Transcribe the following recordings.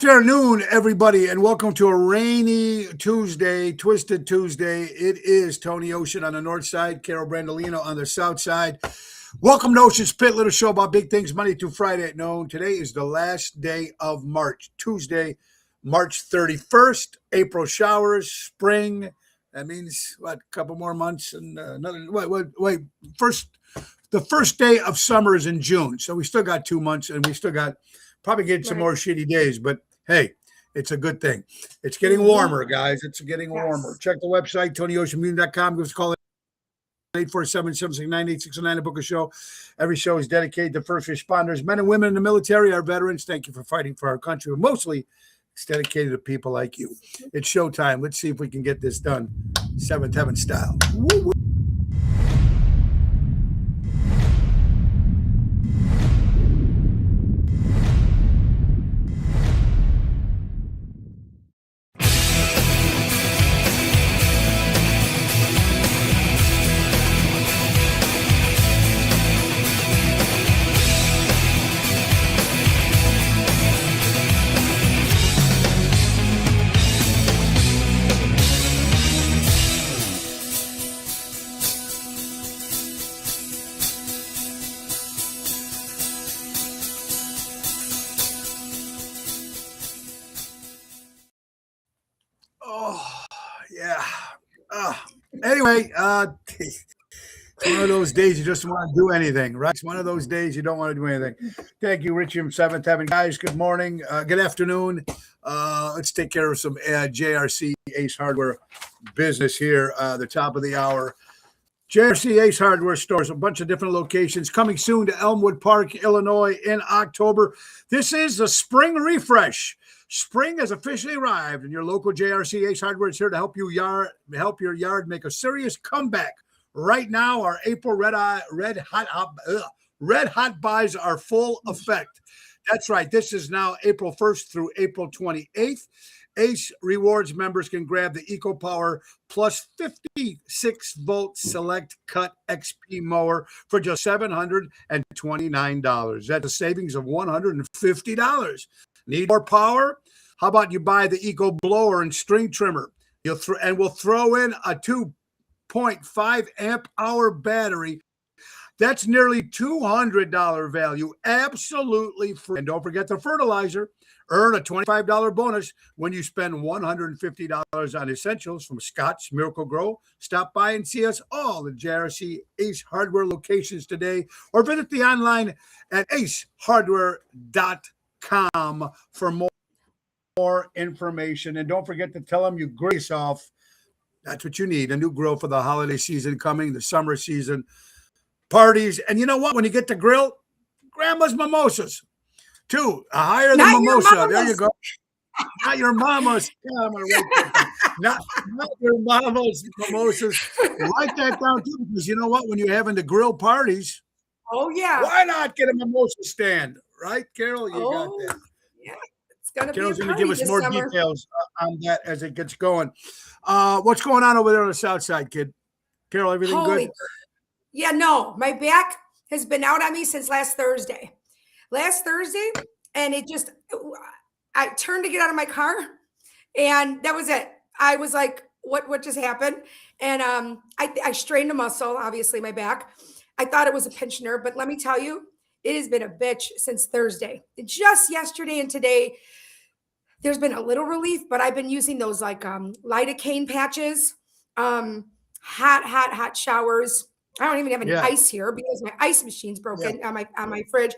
Afternoon, everybody, and welcome to a rainy Tuesday, Twisted Tuesday. It is Tony Ocean on the north side, Carol Brandolino on the south side. Welcome to Ocean's Pit, little show about big things Monday through Friday at noon. Today is the last day of March, Tuesday, March 31st. April showers, spring. That means, what, a couple more months and the first day of summer is in June. So we still got 2 months and we still got probably getting some more shitty days, but hey, it's a good thing. It's getting warmer, guys. It's getting warmer. Check the website, TonyOceanMusic.com. Give us a call at 847-769-8609 to book a show. Every show is dedicated to first responders, men and women in the military, our veterans. Thank you for fighting for our country. But mostly, it's dedicated to people like you. It's showtime. Let's see if we can get this done. Seventh Heaven style. Woo-woo. Anyway, it's one of those days you just don't want to do anything, right? It's one of those days you don't want to do anything. Thank you, Richie from Seventh Heaven. Guys, good morning. Good afternoon. Let's take care of some JRC Ace Hardware business here, the top of the hour. JRC Ace Hardware stores, a bunch of different locations, coming soon to Elmwood Park, Illinois in October. This is the spring refresh. Spring has officially arrived, and your local JRC Ace Hardware is here to help your yard make a serious comeback. Right now, our April red hot buys are full effect. That's right. This is now April 1st through April 28th. Ace Rewards members can grab the EcoPower Plus 56-volt Select Cut XP mower for just $729. That's a savings of $150. Need more power? How about you buy the Eco Blower and string trimmer? We'll throw in a 2.5 amp hour battery. That's nearly $200 value, absolutely free. And don't forget the fertilizer. Earn a $25 bonus when you spend $150 on essentials from Scott's Miracle-Gro. Stop by and see us all at JRC Ace Hardware locations today, or visit the online at acehardware.com for more information. And don't forget to tell them you grill yourself. That's what you need, a new grill for the holiday season coming, the summer season, parties. And you know what? When you get the grill, grandma's mimosas. Too, a higher than mimosa. There you go. Not your mama's. Yeah, I'm gonna write that down. Not your mama's mimosas. Write that down too, because you know what? When you're having the grill parties, why not get a mimosa stand, right, Carol? You got that. Yeah, it's gonna Carol's be a going to give us more summer. details on that as it gets going. What's going on over there on the south side, kid? Carol, everything good? Yeah, no, my back has been out on me since last Thursday. And I turned to get out of my car, and that was it. I was like, what just happened? And I strained a muscle, obviously my back. I thought it was a pinched nerve, but let me tell you, it has been a bitch since Thursday. Just yesterday and today, there's been a little relief, but I've been using those like lidocaine patches, hot showers. I don't even have any ice here because my ice machine's broken on my fridge.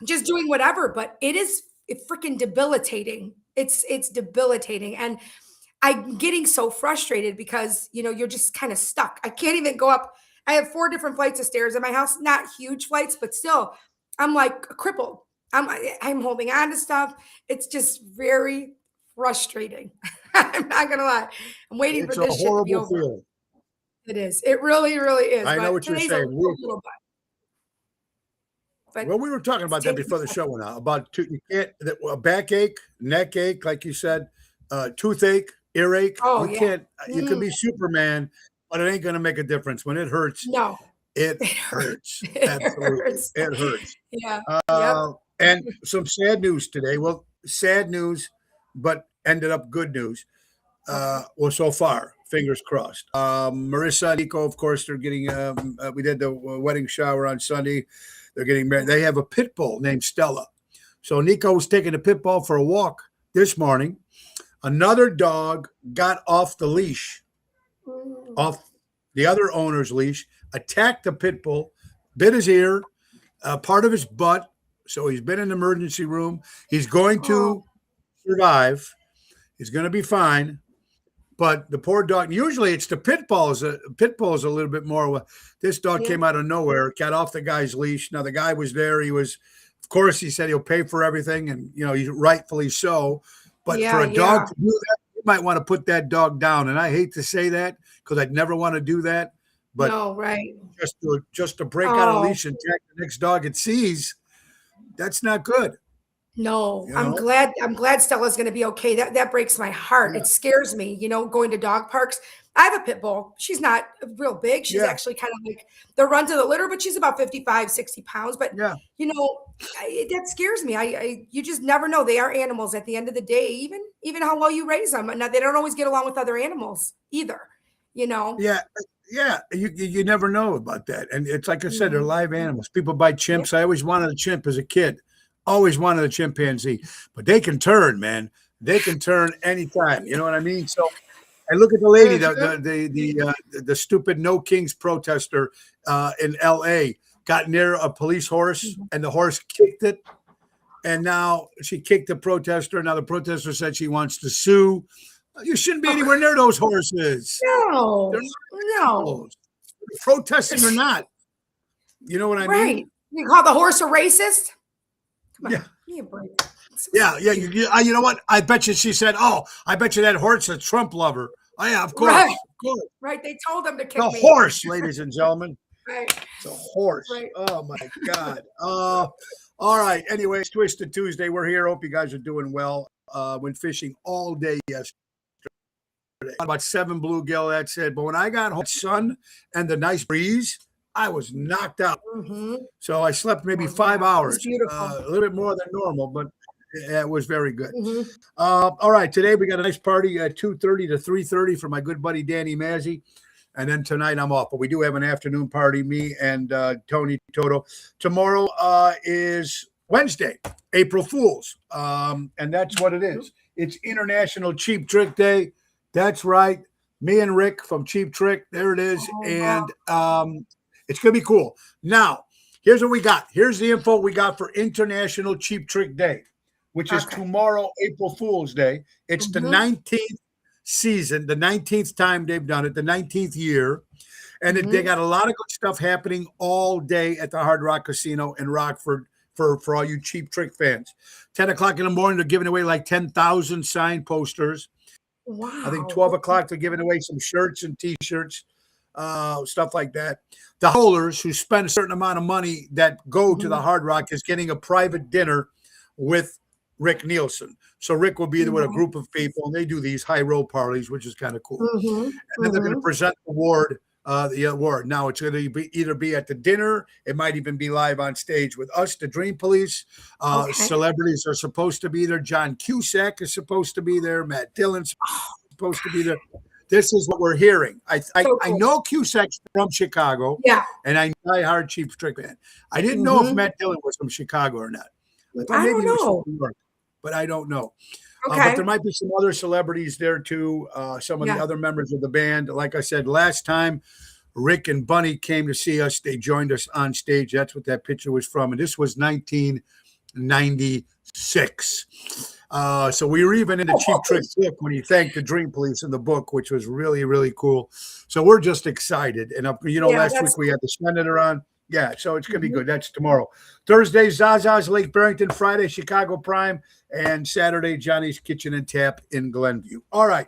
Just doing whatever, but it's freaking debilitating. It's debilitating. And I'm getting so frustrated because, you're just kind of stuck. I can't even go up. I have 4 different flights of stairs in my house, not huge flights, but still I'm like crippled. I'm holding on to stuff. It's just very frustrating. I'm not going to lie. I'm waiting for this shit to be over. Feeling. It is. It really, really is. I know what you're saying. Well, we were talking about that before the show went out, about a backache, neck ache, like you said, toothache, earache. You can be Superman, but it ain't going to make a difference. When it hurts, it hurts. Absolutely. It hurts. Yeah. And some sad news today. Well, sad news, but ended up good news. Well, so far, fingers crossed. Marissa and Nico, of course, they're getting. We did the wedding shower on Sunday. They're getting married. They have a pit bull named Stella. So Nico was taking the pit bull for a walk this morning. Another dog got off the leash, off the other owner's leash, attacked the pit bull, bit his ear, part of his butt. So he's been in the emergency room. He's going to survive. He's going to be fine. But the poor dog, usually it's the pit bulls. Pit bull is a little bit more. This dog came out of nowhere, got off the guy's leash. Now the guy was there. He was, of course, he said he'll pay for everything, and he's rightfully so. But for a dog to do that, you might want to put that dog down. And I hate to say that because I'd never want to do that. But no, right. Just to break out a leash and attack the next dog it sees, that's not good. No, I'm glad Stella's going to be okay. That breaks my heart. It scares me, going to dog parks. I have a pit bull. She's not real big. She's actually kind of like the runt of the litter, but she's about 55, 60 pounds. But that scares me. You just never know. They are animals at the end of the day, even how well you raise them. Now, they don't always get along with other animals either, Yeah. Yeah, you never know about that. And it's like I said, they're live animals. People buy chimps. I always wanted a chimp as a kid. Always wanted a chimpanzee. But they can turn, man. They can turn anytime. You know what I mean? So I look at the lady, the stupid No Kings protester in L.A. got near a police horse, and the horse kicked it. And now she kicked the protester. Now the protester said she wants to sue. You shouldn't be anywhere near those horses. No, no. Protesting or not. You know what I mean? You call the horse a racist? Come on. Yeah. You know what? I bet you she said, I bet you that horse is a Trump lover. Oh, yeah, of course. Right. They told them to kick me. The horse, ladies and gentlemen. Right. It's a horse. Right. Oh, my God. All right. Anyways, Twisted Tuesday. We're here. Hope you guys are doing well. Went fishing all day yesterday. About 7 bluegill, that's it. But when I got home, sun and the nice breeze, I was knocked out. So I slept maybe 5 hours. A little bit more than normal, but it was very good. All right, today we got a nice party at 2:30 to 3:30 for my good buddy Danny Mazzi. And then tonight I'm off. But we do have an afternoon party, me and Tony Toto. Tomorrow is Wednesday, April Fool's. And that's what it is. It's International Cheap Trick Day. That's right. Me and Rick from Cheap Trick. There it is. And it's going to be cool. Now, here's what we got. Here's the info we got for International Cheap Trick Day, which is tomorrow, April Fool's Day. It's the 19th season, the 19th time they've done it, the 19th year. And they got a lot of good stuff happening all day at the Hard Rock Casino in Rockford for all you Cheap Trick fans. 10 o'clock in the morning, they're giving away like 10,000 signed posters. Wow. I think 12 o'clock, they're giving away some shirts and T-shirts, stuff like that. The howlers who spend a certain amount of money that go to the Hard Rock is getting a private dinner with Rick Nielsen. So Rick will be there with a group of people, and they do these high roll parties, which is kind of cool. And then they're going to present the award. Now it's going to either be at the dinner. It might even be live on stage with us, the Dream Police. Celebrities are supposed to be there. John Cusack is supposed to be there. Matt Dillon's supposed to be there. This is what we're hearing. I know Cusack's from Chicago. Yeah. And I know a hard Cheap Trick fan. I didn't know if Matt Dillon was from Chicago or not. I don't know. New York, but I don't know. Okay. But there might be some other celebrities there too. Some of the other members of the band. Like I said, last time Rick and Bunny came to see us, they joined us on stage. That's what that picture was from. And this was 1996. So we were even in the Cheap Trick book when he thanked the Dream Police in the book, which was really, really cool. So we're just excited. And, last week we had the Senator on. Yeah, so it's going to be good. That's tomorrow. Thursday, Zaza's Lake Barrington. Friday, Chicago Prime. And Saturday, Johnny's Kitchen and Tap in Glenview. All right.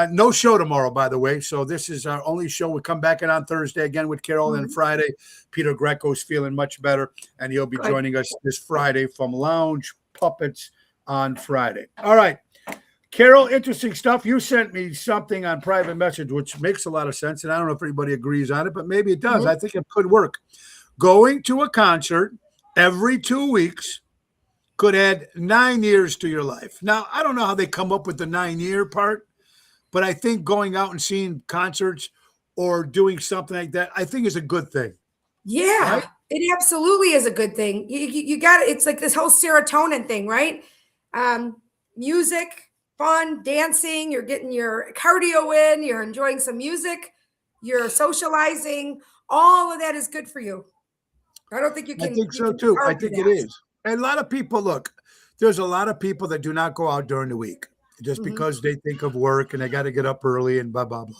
No show tomorrow, by the way. So this is our only show. We come back in on Thursday again with Carol. And Friday, Peter Greco's feeling much better. And he'll be joining us this Friday from Lounge Puppets on Friday. All right. Carol, interesting stuff. You sent me something on private message, which makes a lot of sense. And I don't know if everybody agrees on it, but maybe it does. I think it could work. Going to a concert every 2 weeks could add 9 years to your life. Now, I don't know how they come up with the 9-year part, but I think going out and seeing concerts or doing something like that, I think is a good thing. Yeah, right? it absolutely is a good thing. You got it. It's like this whole serotonin thing, right? Music, fun, dancing, you're getting your cardio in, you're enjoying some music, you're socializing. All of that is good for you. I don't think you can. I think you so can too. I argue think it that. is. And a lot of people, look, there's a lot of people that do not go out during the week just because they think of work and they got to get up early and blah, blah, blah.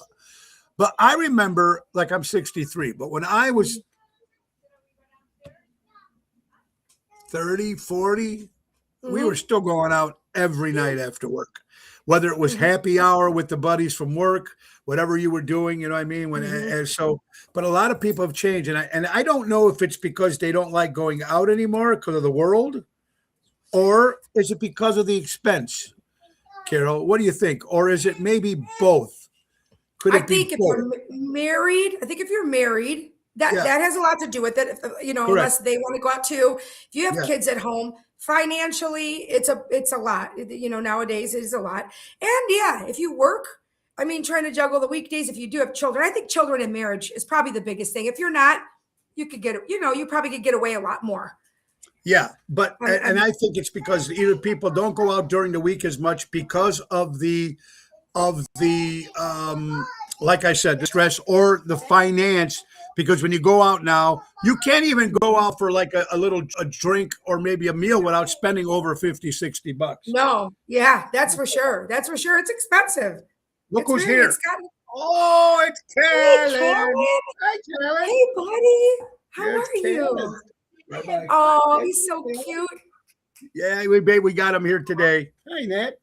But I remember, like, I'm 63, but when I was 30, 40, we were still going out every night after work, whether it was happy hour with the buddies from work, whatever you were doing, you know what I mean? And so, but a lot of people have changed. And I don't know if it's because they don't like going out anymore because of the world, or is it because of the expense? Carol, what do you think? Or is it maybe both? Could it be if both? you're married, that has a lot to do with it. Correct. Unless they want to go out too. If you have kids at home, financially, it's a lot. Nowadays it is a lot. And if you work, I mean, trying to juggle the weekdays. If you do have children, I think children in marriage is probably the biggest thing. If you're not, you could get, you probably could get away a lot more. Yeah, but and I think it's because either people don't go out during the week as much because of the like I said, the stress or the finance. Because when you go out now, you can't even go out for like a drink or maybe a meal without spending over $50-$60. No, yeah, that's for sure. That's for sure. It's expensive. Look who's here. It's Carolyn. Hey, Carolyn. Hi, Carolyn. Hey, buddy. How are you? Bye-bye. Oh, he's so cute. Yeah, we got him here today. Hi, Nat.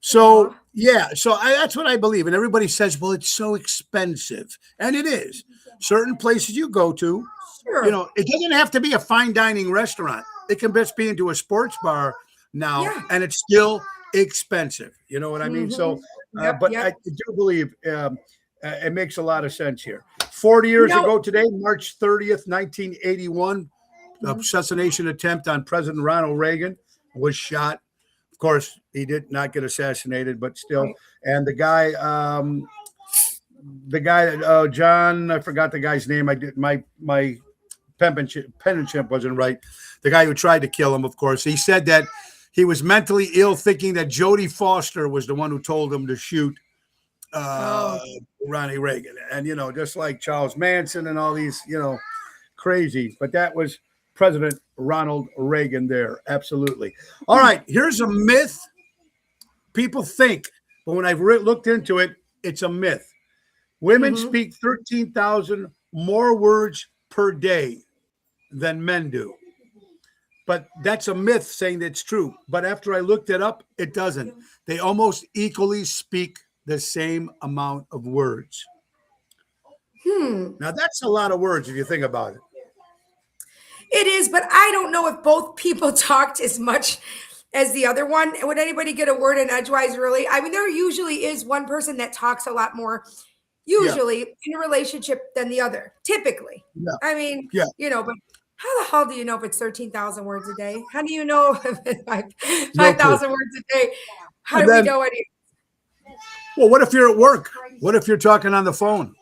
So that's what I believe. And everybody says, well, it's so expensive. And it is. Certain places you go to, it doesn't have to be a fine dining restaurant. It can just be into a sports bar now, and it's still expensive. You know what I mean? So, I do believe it makes a lot of sense here. 40 years ago today, March 30th, 1981, assassination attempt on President Ronald Reagan was shot. Of course, he did not get assassinated, but still. And the guy, John, I forgot the guy's name. I did my penmanship wasn't right. The guy who tried to kill him, of course, he said that he was mentally ill, thinking that Jodie Foster was the one who told him to shoot Ronnie Reagan. And just like Charles Manson and all these, crazy. But that was President Ronald Reagan there. Absolutely. All right. Here's a myth. People think, but when I've looked into it, it's a myth. Women speak 13,000 more words per day than men do. But that's a myth saying that's true. But after I looked it up, it doesn't. They almost equally speak the same amount of words. Now, that's a lot of words if you think about it. It is, but I don't know if both people talked as much as the other one. Would anybody get a word in edgewise, really? I mean, there usually is one person that talks a lot more, usually in a relationship than the other, typically. Yeah. I mean, but how the hell do you know if it's 13,000 words a day? How do you know if it's 5,000 words a day? How do we know any? Well, what if you're at work? What if you're talking on the phone?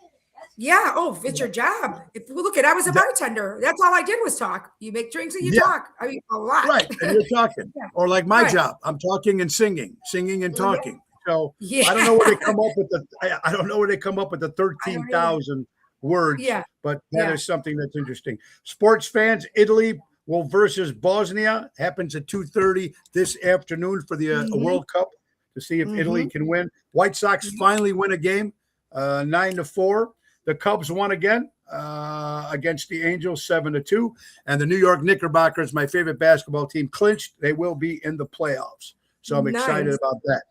Yeah. Oh, if it's your job. I was a bartender. That's all I did was talk. You make drinks and you talk. I mean, a lot. Right. And you're talking. Or like my job, I'm talking and singing and talking. So I don't know where they come up with I don't know where they come up with the 13,000 words. Yeah. But that is something that's interesting. Sports fans, Italy versus Bosnia happens at 2:30 this afternoon for the World Cup to see if Italy can win. White Sox finally win a game, 9-4. The Cubs won again against the Angels, 7-2. And the New York Knickerbockers, my favorite basketball team, clinched. They will be in the playoffs. So I'm excited about that.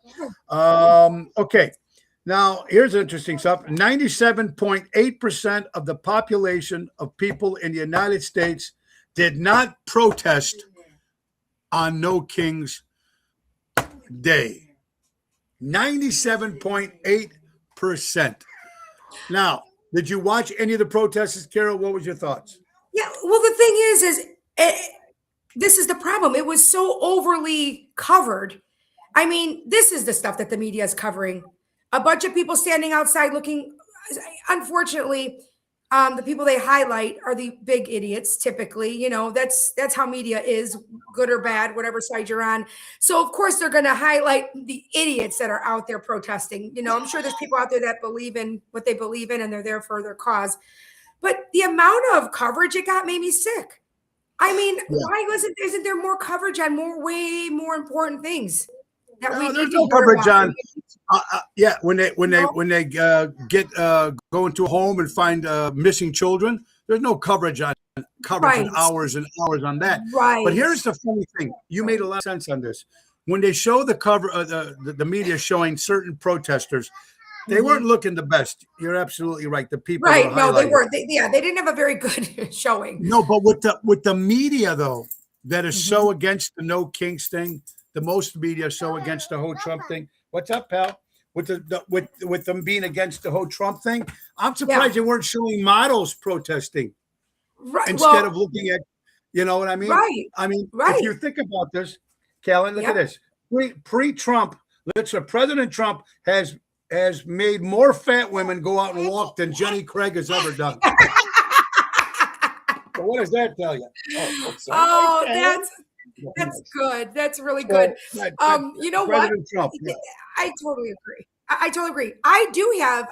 Okay. Now, here's interesting stuff. 97.8% of the population of people in the United States did not protest on No King's Day. 97.8%. Now, did you watch any of the protests, Carol? What was your thoughts? Yeah, well, the thing is this is the problem. It was so overly covered. I mean, this is the stuff that the media is covering. A bunch of people standing outside looking, unfortunately, the people they highlight are the big idiots typically. You know, that's how media is, good or bad, whatever side you're on. So of course they're going to highlight the idiots that are out there protesting. You know, I'm sure there's people out there that believe in what they believe in and they're there for their cause. But the amount of coverage it got made me sick. I mean, why isn't there more coverage on way more important things? There's no coverage on. When they get go into a home and find missing children, there's no coverage on hours and hours on that. Right. But here's the funny thing: you made a lot of sense on this. When they show the cover, the media showing certain protesters, they weren't looking the best. You're absolutely right. The people, right? No, they weren't. They didn't have a very good showing. No, but with the media though, that is so against the no kinks thing. The most media so against the whole Trump thing. What's up, pal? With with them being against the whole Trump thing, I'm surprised they weren't showing models protesting instead of looking at, you know what I mean? Right. I mean, if you think about this, Kellen, look at this. Pre-Trump, President Trump has made more fat women go out and walk than Jenny Craig has ever done. So what does that tell you? That's good. That's really good. You know what? Trump, I totally agree. I totally agree. I do have.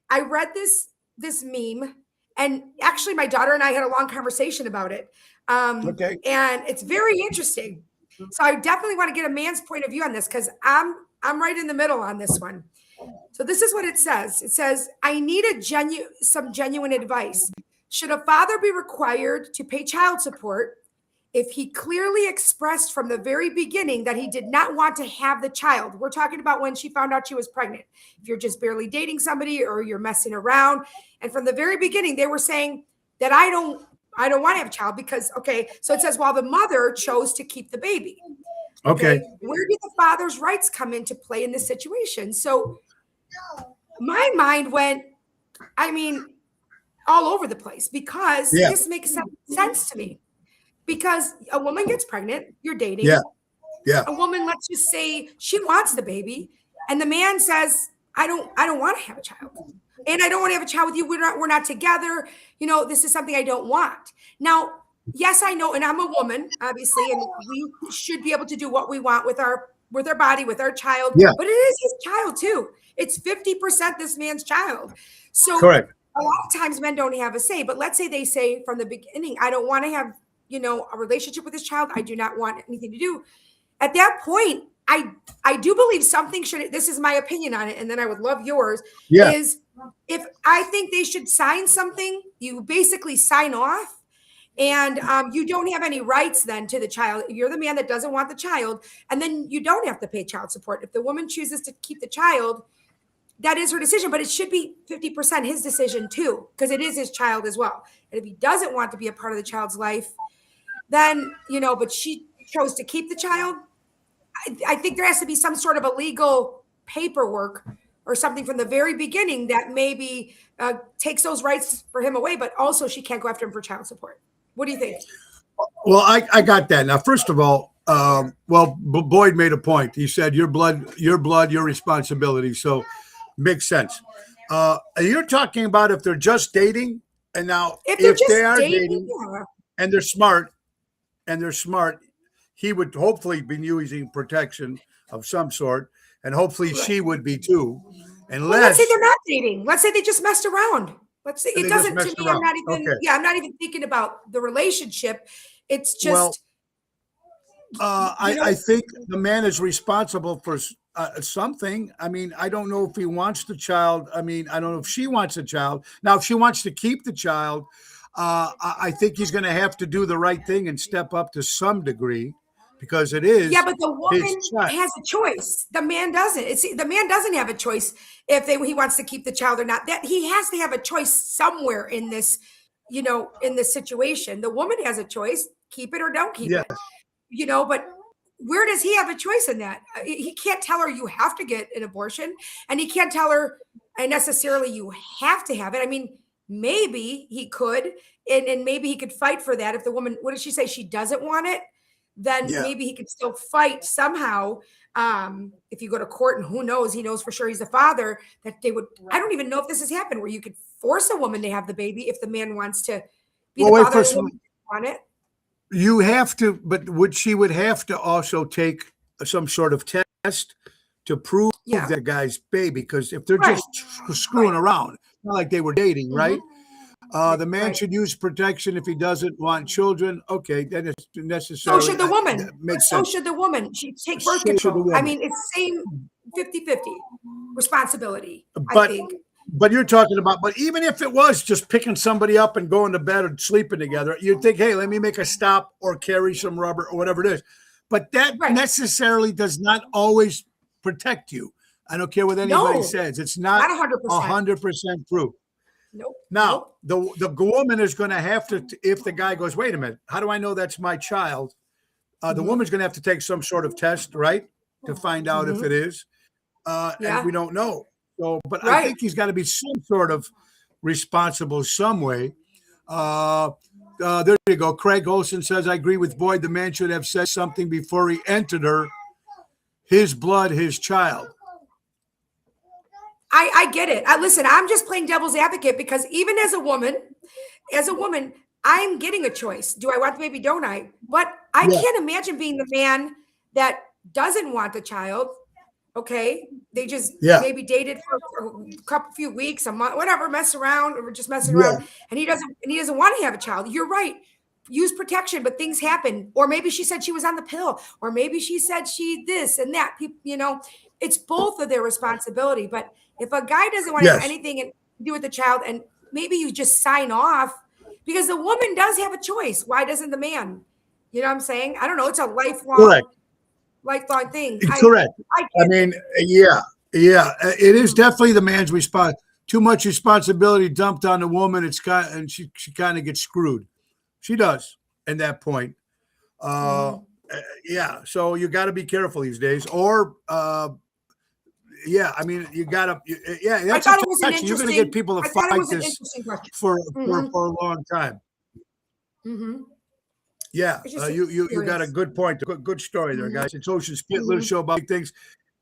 I read this meme, and actually, my daughter and I had a long conversation about it. And it's very interesting. So I definitely want to get a man's point of view on this because I'm right in the middle on this one. So this is what it says. It says, "I need some genuine advice. Should a father be required to pay child support if he clearly expressed from the very beginning that he did not want to have the child?" We're talking about when she found out she was pregnant. If you're just barely dating somebody or you're messing around. And from the very beginning, they were saying that I don't want to have a child because, so it says, while the mother chose to keep the baby. Okay. Where do the father's rights come into play in this situation? So my mind went, all over the place because this makes sense to me. Because a woman gets pregnant, you're dating. Yeah. A woman, let's just say she wants the baby, and the man says, I don't want to have a child. And I don't want to have a child with you. We're not together. You know, this is something I don't want. Now, yes, I know, and I'm a woman, obviously, and we should be able to do what we want with our body, with our child. Yeah. But it is his child too. It's 50% this man's child. So correct. A lot of times men don't have a say, but let's say they say from the beginning, I don't want to have a relationship with this child. I do not want anything to do. At that point, I do believe something should, this is my opinion on it, and then I would love yours, is if I think they should sign something, you basically sign off, and you don't have any rights then to the child. You're the man that doesn't want the child, and then you don't have to pay child support. If the woman chooses to keep the child, that is her decision, but it should be 50% his decision too, because it is his child as well. And if he doesn't want to be a part of the child's life, then, but she chose to keep the child, I think there has to be some sort of a legal paperwork or something from the very beginning that maybe takes those rights for him away, but also she can't go after him for child support. What do you think? Well, I got that. Now, first of all, Boyd made a point. He said, your blood, your responsibility. So makes sense. You're talking about if they're just dating, and now if they are dating and they're smart, he would hopefully be using protection of some sort, and hopefully she would be too. Unless let's say they're not dating. Let's say they just messed around. Let's say it doesn't. To me, I'm not even. Okay. Yeah, I'm not even thinking about the relationship. It's just. I think the man is responsible for something. I mean, I don't know if he wants the child. I mean, I don't know if she wants the child. Now, if she wants to keep the child, I think he's going to have to do the right thing and step up to some degree, because it is. Yeah, but the woman has a choice. The man doesn't. The man doesn't have a choice if he wants to keep the child or not. That he has to have a choice somewhere in this, in this situation. The woman has a choice: keep it or don't keep it. But where does he have a choice in that? He can't tell her you have to get an abortion, and he can't tell her necessarily you have to have it. I mean, maybe he could, and maybe he could fight for that. If the woman, what did she say? She doesn't want it, then maybe he could still fight somehow. If you go to court, and who knows, he knows for sure he's the father, that they would, I don't even know if this has happened, where you could force a woman to have the baby if the man wants to be the father of the woman on it. You have to, but she would have to also take some sort of test to prove that the guy's baby, because if they're just screwing around, not like they were dating, right? The man should use protection if he doesn't want children. Okay, that is necessary. So should the woman. So should the woman. She take birth control. I mean, it's same 50-50 responsibility, I think. But you're talking about, but even if it was just picking somebody up and going to bed and sleeping together, you'd think, hey, let me make a stop or carry some rubber or whatever it is. But that necessarily does not always protect you. I don't care what anybody says. It's not 100% proof. Nope. Now, the woman is going to have to, if the guy goes, wait a minute, how do I know that's my child? The woman's going to have to take some sort of test, right, to find out if it is. And we don't know. So, but I think he's got to be some sort of responsible some way. There you go. Craig Olson says, I agree with Boyd. The man should have said something before he entered her. His blood, his child. I get it. Listen, I'm just playing devil's advocate, because even as a woman, I'm getting a choice. Do I want the baby? Don't I? But I can't imagine being the man that doesn't want the child. Okay, they just maybe dated for a few weeks, a month, whatever, mess around, or just messing around, and he doesn't want to have a child. You're right. Use protection, but things happen. Or maybe she said she was on the pill, or maybe she said she this and that. People, it's both of their responsibility. But if a guy doesn't want to have anything to do with the child, and maybe you just sign off, because the woman does have a choice. Why doesn't the man? You know what I'm saying? I don't know. It's a lifelong thing. Correct. I mean, it is definitely the man's response. Too much responsibility dumped on the woman. And she kind of gets screwed. She does at that point. So you got to be careful these days. Or, I mean, you got to, that's a question. You're going to get people to fight this for a long time. Yeah, you got a good point. Good story there, guys. It's Ocean Spit, little show about big things.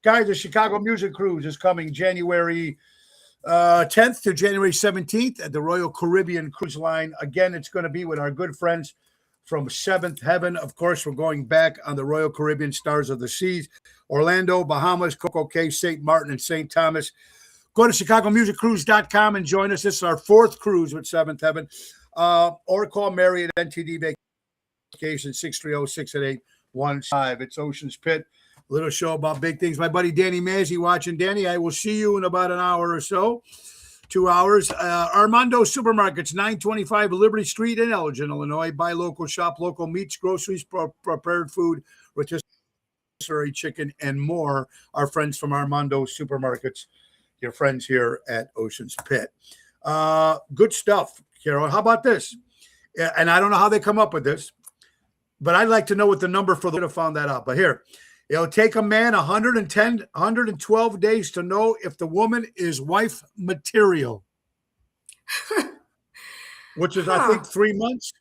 Guys, the Chicago Music Cruise is coming January 10th to January 17th at the Royal Caribbean Cruise Line. Again, it's going to be with our good friends from Seventh Heaven. Of course, we're going back on the Royal Caribbean Stars of the Seas, Orlando, Bahamas, Coco Cay, St. Martin, and St. Thomas. Go to ChicagoMusicCruise.com and join us. This is our 4th cruise with Seventh Heaven. Or call Mary at NTD Vacation 630-688-15. It's Ocean's Pit, a little show about big things. My buddy Danny Mazzi watching. Danny, I will see you in about an hour or so, 2 hours. Armando Supermarkets, 925 Liberty Street in Elgin, Illinois. Buy local, shop local, meats, groceries, prepared food, rotisserie chicken, and more. Our friends from Armando Supermarkets, your friends here at Ocean's Pit. Good stuff, Carol. How about this? And I don't know how they come up with this, but I'd like to know what the number for the found that out. But here, it'll take a man 112 days to know if the woman is wife material, which is, I think, 3 months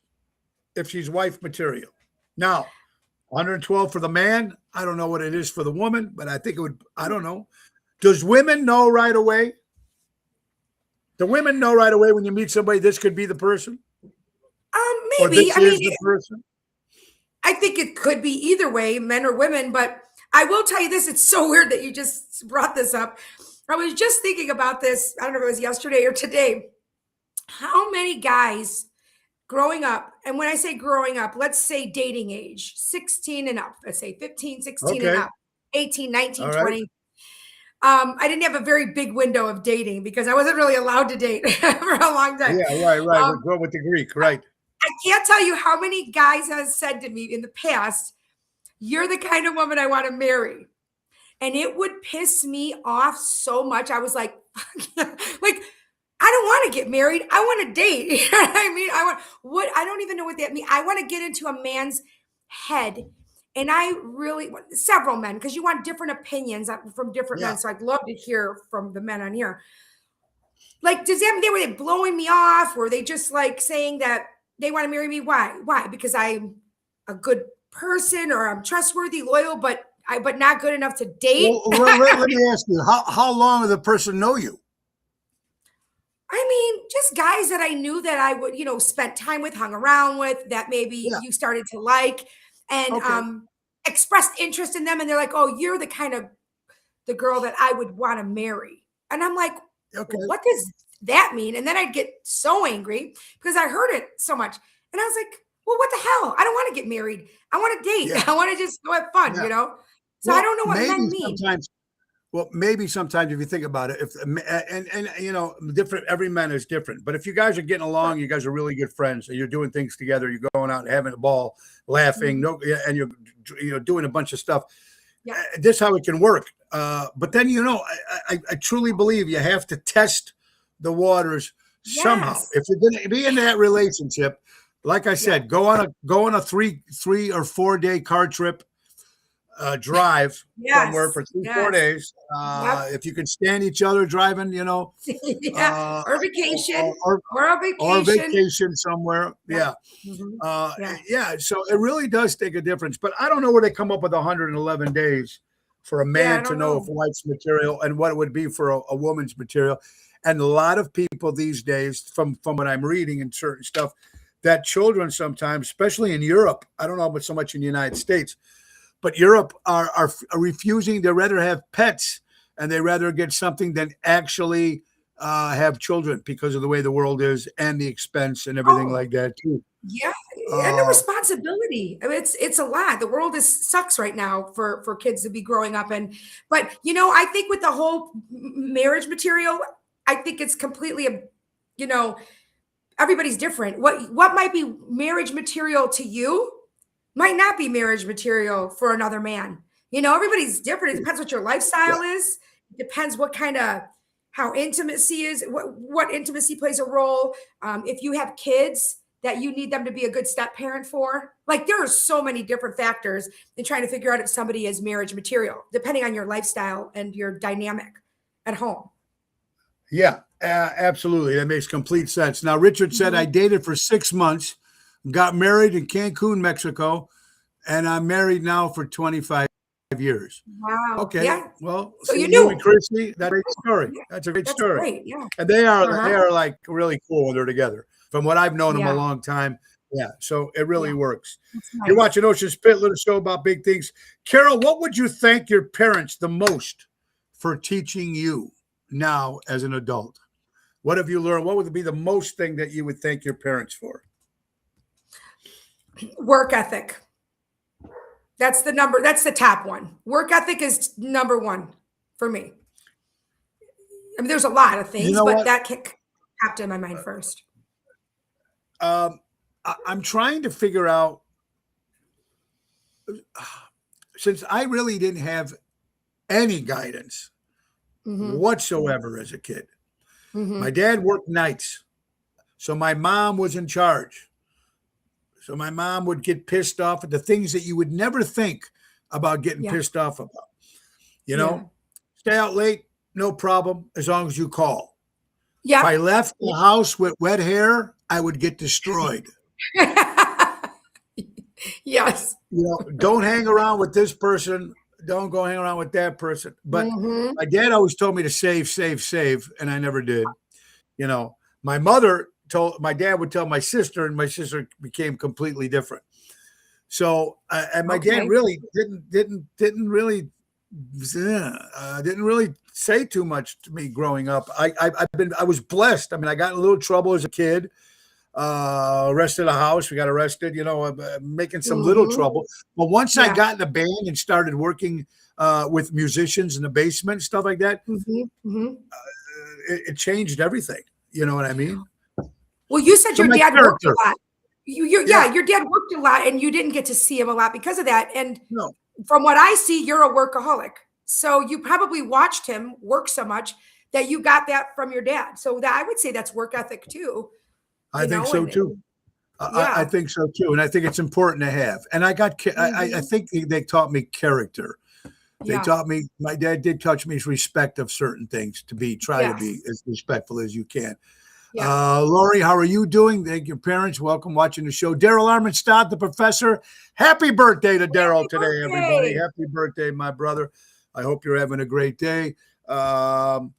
if she's wife material. Now, 112 for the man. I don't know what it is for the woman, but I think it would, I don't know. Does women know right away? Do women know right away when you meet somebody, this could be the person? Maybe. I mean, the person? I think it could be either way, men or women, but I will tell you this. It's so weird that you just brought this up. I was just thinking about this. I don't know if it was yesterday or today. How many guys growing up, and when I say growing up, let's say dating age, 16 and up, let's say 15, 16 and up, 18, 19, 20. I didn't have a very big window of dating because I wasn't really allowed to date for a long time. Yeah, right. Go with the Greek, right. I can't tell you how many guys have said to me in the past, you're the kind of woman I want to marry. And it would piss me off so much. I was like, I don't want to get married. I want to date. You know what I mean? I don't even know what that means. I want to get into a man's head. And I really want several men, because you want different opinions from different men. So I'd love to hear from the men on here. Like, does that mean were they blowing me off? Were they just like saying that they want to marry me? Why? Why? Because I'm a good person or I'm trustworthy, loyal, but not good enough to date. Well, let me ask you, how long did the person know you? I mean, just guys that I knew that I would, spent time with, hung around with, that maybe you started to like, and expressed interest in them. And they're like, oh, you're the kind of the girl that I would want to marry. And I'm like, what does that mean? And then I'd get so angry because I heard it so much. And I was like, well, what the hell? I don't want to get married. I want to date. Yeah. I want to just go have fun, So well, I don't know what men mean. Well, maybe sometimes if you think about it, different, every man is different. But if you guys are getting along, you guys are really good friends, and you're doing things together, you're going out and having a ball, laughing, and you're doing a bunch of stuff. Yeah. This is how it can work. But then, I truly believe you have to test the waters somehow. If you're going to be in that relationship, like I said, go on a 3 or 4 day car trip. Drive somewhere for 3-4 days. If you can stand each other driving, or vacation, or a vacation somewhere. Yeah. So it really does take a difference. But I don't know where they come up with 111 days for a man to know if a wife's material and what it would be for a woman's material. And a lot of people these days, from what I'm reading and certain stuff, that children sometimes, especially in Europe, I don't know about so much in the United States, but Europe are refusing. They rather have pets, and they rather get something than actually have children because of the way the world is and the expense and everything like that too. Yeah, and the responsibility. I mean, it's a lot. The world sucks right now for kids to be growing up in. But I think with the whole marriage material, I think it's completely, everybody's different. What might be marriage material to you might not be marriage material for another man. Everybody's different. It depends what your lifestyle is. It depends what kind of, how intimacy is, what intimacy plays a role. If you have kids that you need them to be a good step parent for, like there are so many different factors in trying to figure out if somebody is marriage material, depending on your lifestyle and your dynamic at home. Yeah, absolutely. That makes complete sense. Now, Richard said, I dated for 6 months, got married in Cancun, Mexico, and I'm married now for 25 years. Wow. Okay. Yeah. Well, so you knew. And Christy, that's a great story. That's a great story. Great. Yeah. And they are like really cool when they're together. From what I've known them a long time. Yeah. So it really works. Nice. You're watching Ocean Spit, little show about big things. Carol, what would you thank your parents the most for teaching you now as an adult? What have you learned? What would be the most thing that you would thank your parents for? Work ethic. That's the top one. Work ethic is number one for me. I mean, there's a lot of things, but that popped in my mind first. I'm trying to figure out, since I really didn't have any guidance whatsoever as a kid. My dad worked nights, so my mom was in charge. So my mom would get pissed off at the things that you would never think about getting pissed off about. Stay out late, no problem, as long as you call. Yeah. If I left the house with wet hair, I would get destroyed. Yes. Don't hang around with this person. Don't go hang around with that person. But my dad always told me to save, and I never did. My mother my dad would tell my sister, and my sister became completely different. So, and my dad really didn't really say too much to me growing up. I was blessed. I mean, I got in a little trouble as a kid. Arrested a house. We got arrested, making some little trouble. But once I got in the band and started working with musicians in the basement, stuff like that, it changed everything. You know what I mean? Well, you said your dad worked a lot. Your dad worked a lot, and you didn't get to see him a lot because of that. And from what I see, you're a workaholic. So you probably watched him work so much that you got that from your dad. So I would say that's work ethic too. I think so too. I think so too, and I think it's important to have. And I think they taught me character. They taught me, my dad did touch me respect of certain things try to be as respectful as you can. Lori, how are you doing? Thank your parents. Welcome watching the show. Daryl Armenstadt, the professor. Happy birthday to Daryl today, everybody. Happy birthday, my brother. I hope you're having a great day. So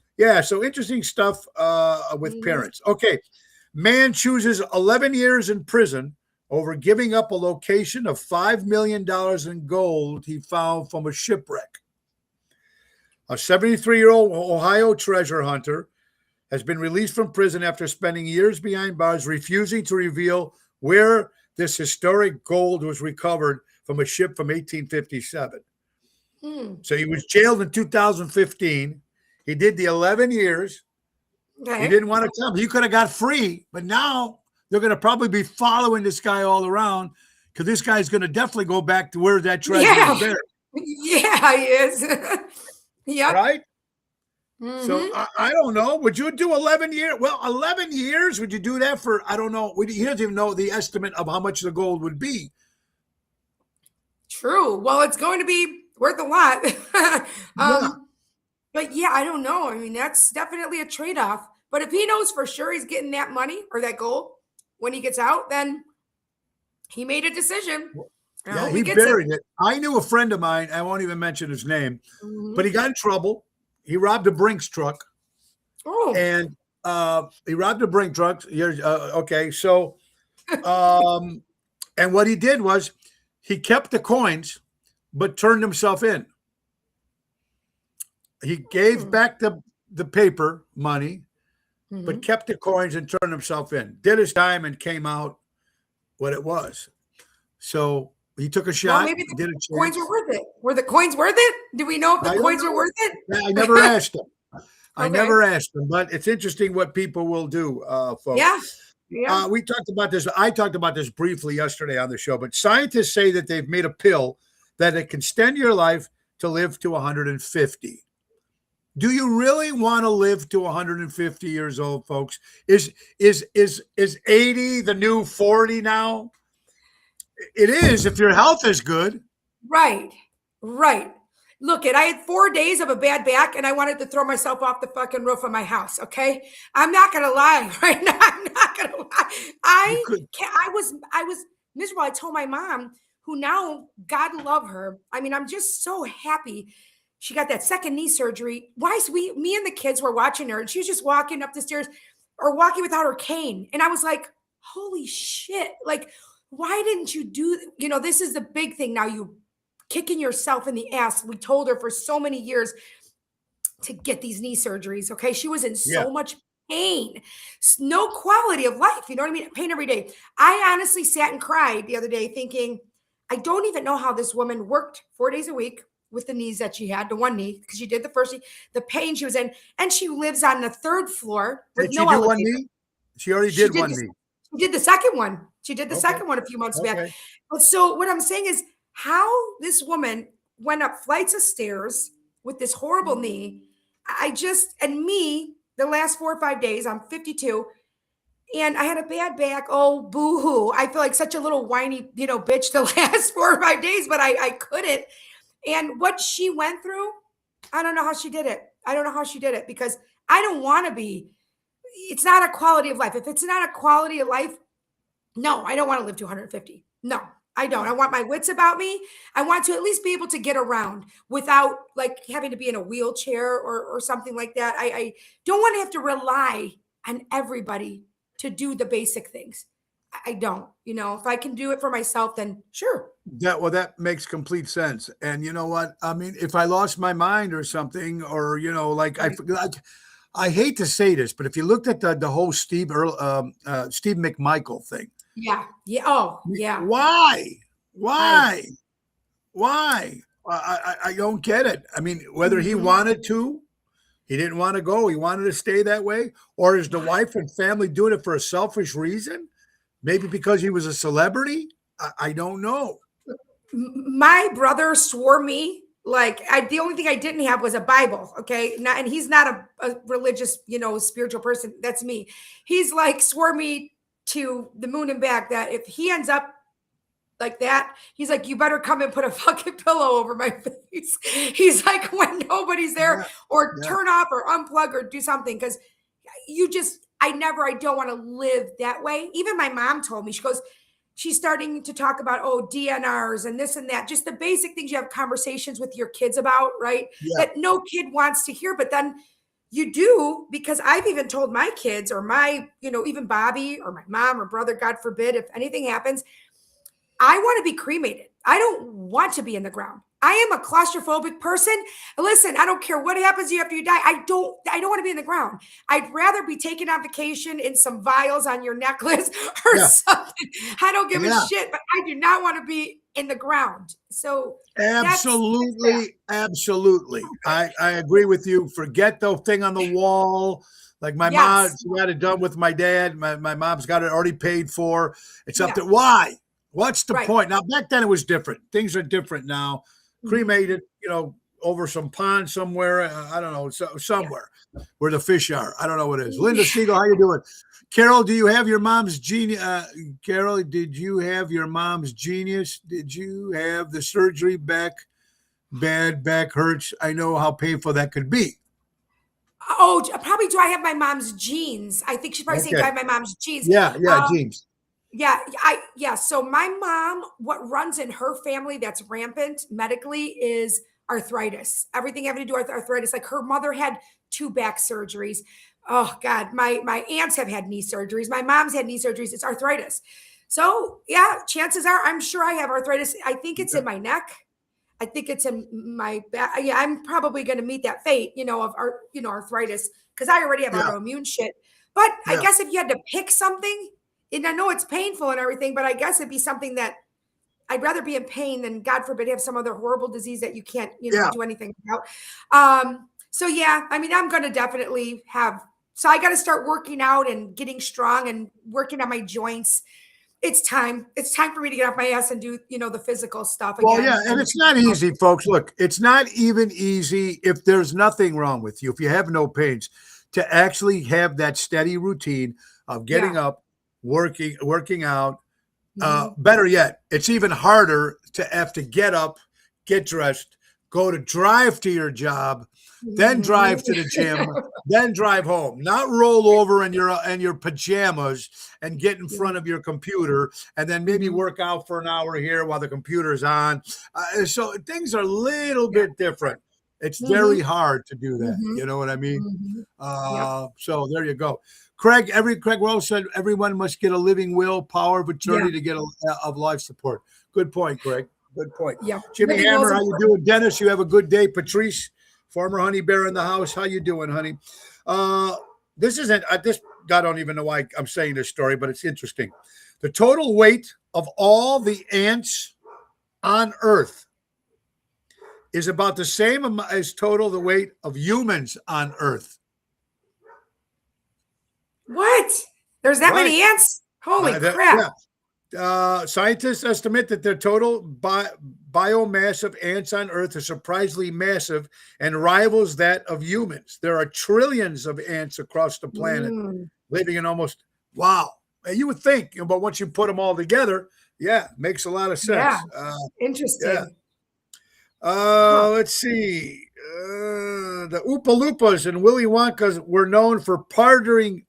interesting stuff with parents. Okay. Man chooses 11 years in prison over giving up a location of $5 million in gold he found from a shipwreck. A 73-year-old Ohio treasure hunter has been released from prison after spending years behind bars, refusing to reveal where this historic gold was recovered from a ship from 1857. So he was jailed in 2015. He did the 11 years. Okay. He didn't want to come. He could have got free, but now they're going to probably be following this guy all around because this guy's going to definitely go back to where that treasure is there. Yeah, he is. Yeah. Right? So I don't know. Would you do 11 years? Well, 11 years, would you do that for, I don't know. He doesn't even know the estimate of how much the gold would be. True. Well, it's going to be worth a lot. But yeah, I don't know. I mean, that's definitely a trade-off. But if he knows for sure he's getting that money or that gold when he gets out, then he made a decision. Yeah, he buried it. I knew a friend of mine, I won't even mention his name, but he got in trouble. He robbed a Brinks truck. And he robbed a Brinks truck. Okay, so, and what he did was he kept the coins, but turned himself in. He gave back the paper money, but kept the coins and turned himself in. Did his time and came out what it was. So he took a shot. Well, maybe the coins were worth it. Were the coins worth it? Do we know if the coins were worth it? I never asked him. I never asked him, but it's interesting what people will do, folks. Yeah. We talked about this. I talked about this briefly yesterday on the show, but scientists say that they've made a pill that it can extend your life to live to 150. Do you really want to live to 150 years old, folks? Is 80 the new 40 now? It is if your health is good. Right. Look, I had 4 days of a bad back and I wanted to throw myself off the fucking roof of my house. Okay. I'm not going to lie right now. I'm not going to lie. I was miserable. I told my mom, who now, God love her. I mean, I'm just so happy. She got that second knee surgery. Me and the kids were watching her and she was just walking up the stairs or walking without her cane. And I was like, holy shit. Like, why didn't you do, this is the big thing now, you kicking yourself in the ass. We told her for so many years to get these knee surgeries. Okay. She was in so much pain, no quality of life. You know what I mean? Pain every day. I honestly sat and cried the other day thinking, I don't even know how this woman worked 4 days a week with the knees that she had, the one knee, because she did the first knee, the pain she was in, and she lives on the third floor with no elevator. One knee? She already did one knee. She did the second one. She did the second one a few months back. But so what I'm saying is how this woman went up flights of stairs with this horrible knee. The last 4 or 5 days, I'm 52, and I had a bad back. Oh, boo-hoo. I feel like such a little whiny, bitch the last 4 or 5 days, but I couldn't. And what she went through, I don't know how she did it. Because I don't want to be, it's not a quality of life. If it's not a quality of life, no, I don't want to live to 150. No, I don't. I want my wits about me. I want to at least be able to get around without like having to be in a wheelchair or something like that. I don't want to have to rely on everybody to do the basic things. I don't, if I can do it for myself, then sure. That makes complete sense. And you know what? I mean, if I lost my mind or something, or, I hate to say this, but if you looked at the whole Steve McMichael thing. Yeah. Oh, yeah. Why? I don't get it. I mean, whether he wanted to, he didn't want to go, he wanted to stay that way, or is the wife and family doing it for a selfish reason? Maybe because he was a celebrity? I don't know. My brother swore me, the only thing I didn't have was a Bible, okay? And he's not a religious, spiritual person. That's me. He's swore me to the moon and back that if he ends up like that. He's like, you better come and put a fucking pillow over my face. He's like, when nobody's there, or turn off or unplug or do something. Cause I don't want to live that way. Even my mom told me, she goes, she's starting to talk about, DNRs and this and that, just the basic things you have conversations with your kids about, right? Yeah. That no kid wants to hear, but then you do, because I've even told my kids, or my, even Bobby or my mom or brother, God forbid, if anything happens, I want to be cremated. I don't want to be in the ground. I am a claustrophobic person. Listen, I don't care what happens to you after you die. I don't want to be in the ground. I'd rather be taken on vacation in some vials on your necklace or something. I don't give a shit, but I do not want to be in the ground. So absolutely. I agree with you. Forget the thing on the wall. Like my mom, she had it done with my dad. My mom's got it already paid for. It's up to why? What's the point? Now, back then it was different. Things are different now. Cremated, over some pond somewhere. I don't know, somewhere where the fish are. I don't know what it is. Linda Siegel, how you doing? Carol, do you have your mom's genius? Carol, did you have your mom's genius? Did you have the surgery back? Bad back hurts. I know how painful that could be. Oh, probably do I have my mom's genes? I think she's probably saying, do I have my mom's genes? Yeah, genes. Yeah. So my mom, what runs in her family that's rampant medically is arthritis. Everything having to do with arthritis. Like her mother had 2 back surgeries. Oh God, my aunts have had knee surgeries. My mom's had knee surgeries. It's arthritis. So yeah, chances are I'm sure I have arthritis. I think it's in my neck. I think it's in my back. Yeah, I'm probably going to meet that fate, of arthritis, because I already have autoimmune shit. But I guess if you had to pick something, and I know it's painful and everything, but I guess it'd be something that I'd rather be in pain than, God forbid, have some other horrible disease that you can't, do anything about. So yeah, I mean, I'm going to definitely so I got to start working out and getting strong and working on my joints. It's time. It's time for me to get off my ass and do, the physical stuff again. Well, yeah, and it's not easy, folks. Look, it's not even easy if there's nothing wrong with you, if you have no pains, to actually have that steady routine of getting up, working out. Better yet, it's even harder to have to get up, get dressed, drive to your job, then drive to the gym, then drive home. Not roll over in your pajamas and get in front of your computer and then maybe work out for an hour here while the computer's on. So things are a little bit different. It's very hard to do that. You know what I mean? So there you go. Craig Wells said everyone must get a living will, power of attorney to get of life support. Good point, Craig. Good point. Yeah. Jimmy Hammer, how you doing? Dennis, you have a good day. Patrice, former honey bear in the house. How you doing, honey? This isn't I don't even know why I'm saying this story, but it's interesting. The total weight of all the ants on Earth is about the same as the weight of humans on Earth. What? There's that many ants? Holy crap. Scientists estimate that the total biomass of ants on Earth is surprisingly massive and rivals that of humans. There are trillions of ants across the planet living in almost, you would think, but once you put them all together, makes a lot of sense. Interesting. Let's see. The Oompa Loompas and Willy Wonka were known for partying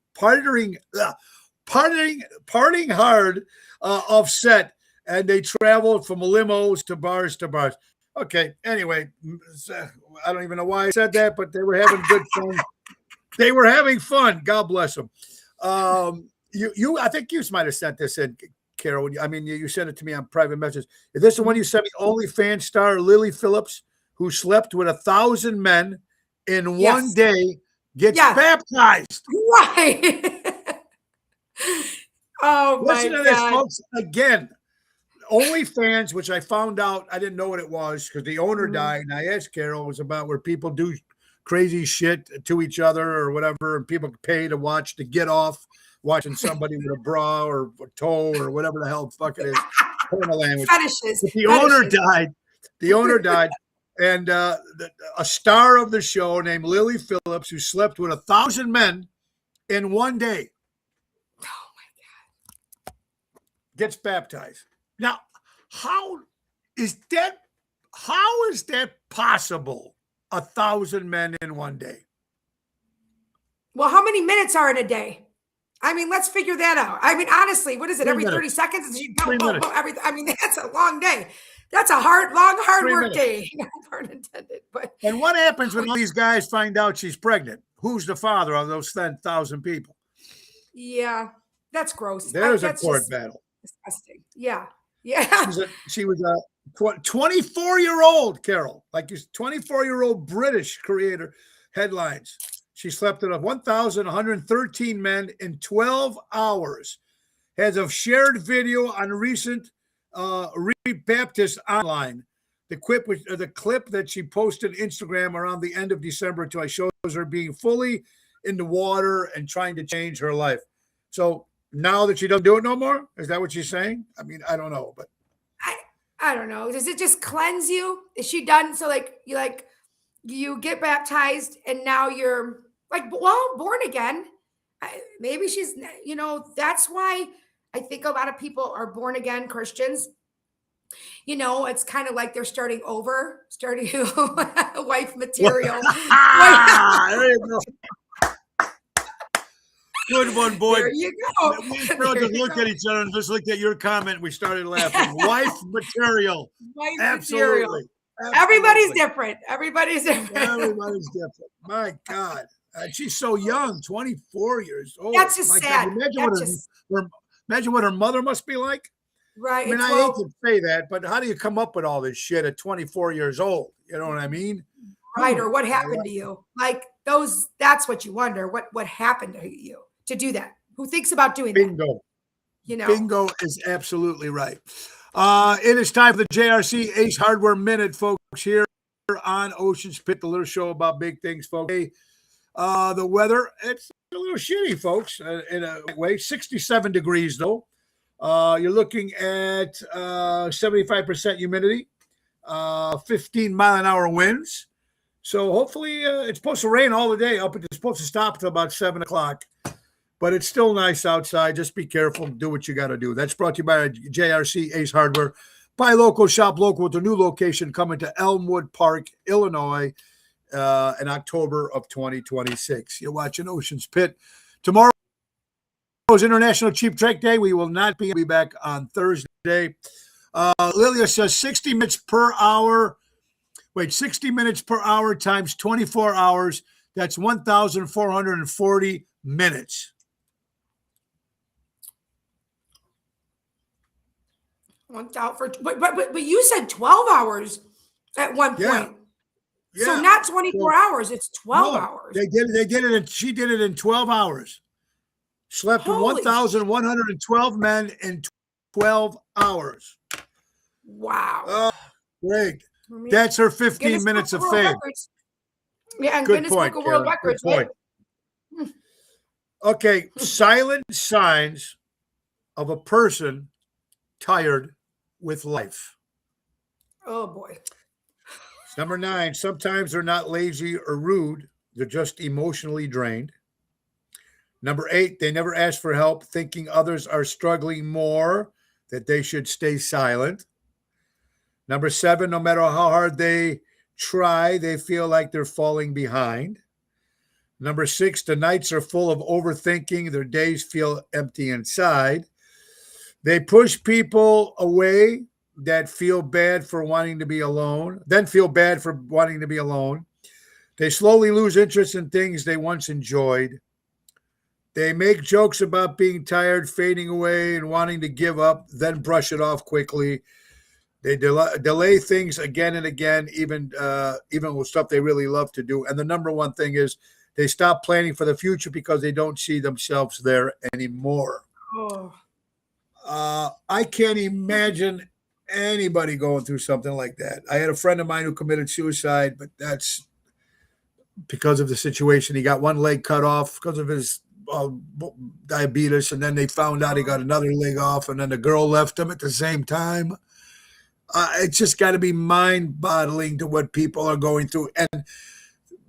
hard off set, and they traveled from limos to bars to bars. Okay. Anyway, I don't even know why I said that, but they were having good fun. They were having fun. God bless them. I think you might have sent this in, Carol. I mean, you sent it to me on private message. Is this the one you sent me? OnlyFans star Lily Phillips, who slept with 1,000 men in one day, gets baptized. Right. Oh, listen my to God. This, folks. Again, OnlyFans, which I found out, I didn't know what it was because the owner died. And I asked Carol, it was about where people do crazy shit to each other or whatever, and people pay to get off watching somebody with a bra or a toe or whatever the hell fuck it is. Language. Fetishes. But the owner died. The owner died. And a star of the show named Lily Phillips, who slept with 1,000 men in one day, gets baptized. Now, How is that? How is that possible? 1,000 men in one day. Well, how many minutes are in a day? I mean, let's figure that out. I mean, honestly, what is it? 3 Every minutes. 30 seconds? 3 minutes. I mean, that's a long day. That's a long, hard 3 work minutes. day. No pun intended. But And what happens when all these guys find out she's pregnant? Who's the father of those 10,000 people? yeah, that's gross. There's a That's court just battle. disgusting. Yeah. Yeah. She was a 24-year-old, Carol, like this 24-year-old British creator. Headlines. She slept with 1,113 men in 12 hours. Has a shared video on recent Rebaptist online. The clip that she posted Instagram around the end of December to shows her being fully in the water and trying to change her life. So now that she doesn't do it no more, is that what she's saying? I mean, I don't know, but I don't know. Does it just cleanse you? Is she done? So you get baptized and now you're born again. Maybe she's, that's why I think a lot of people are born again Christians. It's kind of like they're starting wife material. There you go. Good one, boy. There you go. We just looked at each other and just looked at your comment. We started laughing. Wife material. Wife Absolutely. material. Everybody's different. Everybody's different. Everybody's different. My God. She's so young, 24 years old. That's just My sad. God. Imagine what her mother must be like. Right. I mean, I hate to say that, but how do you come up with all this shit at 24 years old? You know what I mean? Right. Or what happened to you? That's what you wonder. What happened to you to do that? Who thinks about doing Bingo. that? Bingo is absolutely right. It is time for the JRC Ace Hardware Minute, folks, here on Ocean's Pit, the little show about big things, folks. The weather, it's a little shitty, folks, in a way. 67 degrees, though. You're looking at 75% humidity, 15-mile-an-hour winds. So hopefully it's supposed to rain all the day up. It's supposed to stop until about 7 o'clock. But it's still nice outside. Just be careful. Do what you got to do. That's brought to you by JRC Ace Hardware. Buy local, shop local with the new location coming to Elmwood Park, Illinois, in October of 2026. You're watching Ocean's Pit. Tomorrow is International Cheap Trick Day. We will not be back on Thursday. Lilia says 60 minutes per hour. Wait, 60 minutes per hour times 24 hours. That's 1,440 minutes. But you said 12 hours at one point. Yeah. So not 24 hours, it's 12 hours. They did it, she did it in 12 hours. Slept with 1,112 men in 12 hours. Wow. Oh, great. That's her 15 minutes of fame. Yeah, and Guinness Book of World Records. Right? Okay, silent signs of a person tired with life. Oh, boy. Number 9, sometimes they're not lazy or rude. They're just emotionally drained. Number 8, they never ask for help, thinking others are struggling more, that they should stay silent. Number 7, no matter how hard they try, they feel like they're falling behind. Number 6, the nights are full of overthinking. Their days feel empty inside. They push people away that feel bad for wanting to be alone, then feel bad for wanting to be alone. They slowly lose interest in things they once enjoyed. They make jokes about being tired, fading away, and wanting to give up, then brush it off quickly. They delay things again and again, even with stuff they really love to do. And the number one thing is they stop planning for the future because they don't see themselves there anymore. Oh. I can't imagine anybody going through something like that. I had a friend of mine who committed suicide, but that's because of the situation. He got one leg cut off because of his diabetes, and then they found out he got another leg off, and then the girl left him at the same time. It's just got to be mind-boggling to what people are going through. And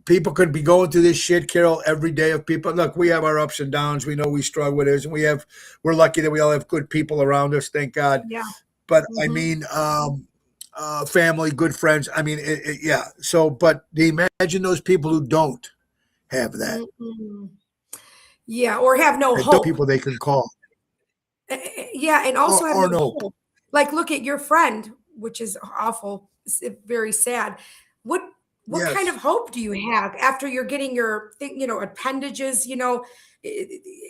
people could be going through this shit, Carol, every day of people. Look, we have our ups and downs. We know we struggle with this, and we're lucky that we all have good people around us, thank God. Yeah. but I mean, family, good friends. I mean, yeah. So, but imagine those people who don't have that. Yeah, or have no And hope. People they can call. Yeah, and also have or no hope. Like, look at your friend, which is awful, very sad. What kind of hope do you have after you're getting your appendages,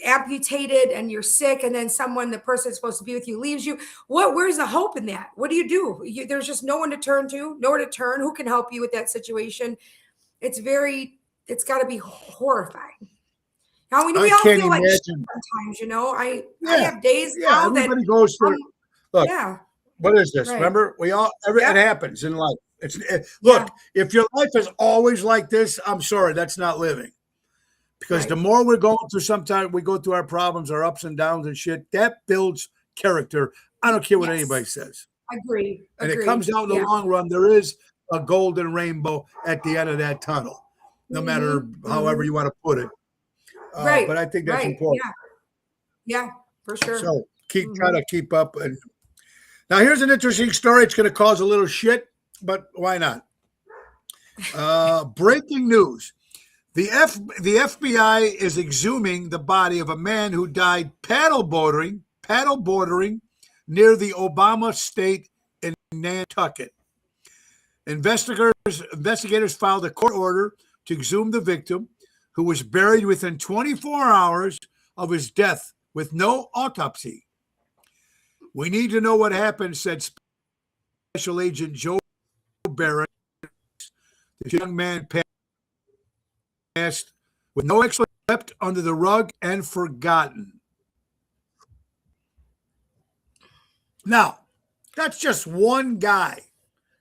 amputated, and you're sick, and then the person that's supposed to be with you leaves you? Where's the hope in that? What do you do? There's just no one to turn to, nowhere to turn. Who can help you with that situation? It's got to be horrifying. Now, we all feel like shit sometimes, I have days now everybody goes through. Look, what is this? Right. Remember, it happens in life. Look, if your life is always like this, I'm sorry, that's not living. Because the more we're going through, sometimes we go through our problems, our ups and downs and shit, that builds character. I don't care what anybody says. Agree. And it comes out in the long run, there is a golden rainbow at the end of that tunnel, no matter however you want to put it. But I think that's important. Yeah, for sure. So try to keep up. And now here's an interesting story. It's going to cause a little shit, but why not? Breaking news. The FBI is exhuming the body of a man who died paddle bordering near the Obama State in Nantucket. Investigators filed a court order to exhume the victim, who was buried within 24 hours of his death with no autopsy. We need to know what happened, said Special Agent Joe Barrett. The young man passed with no explanation, swept under the rug and forgotten. Now, that's just one guy.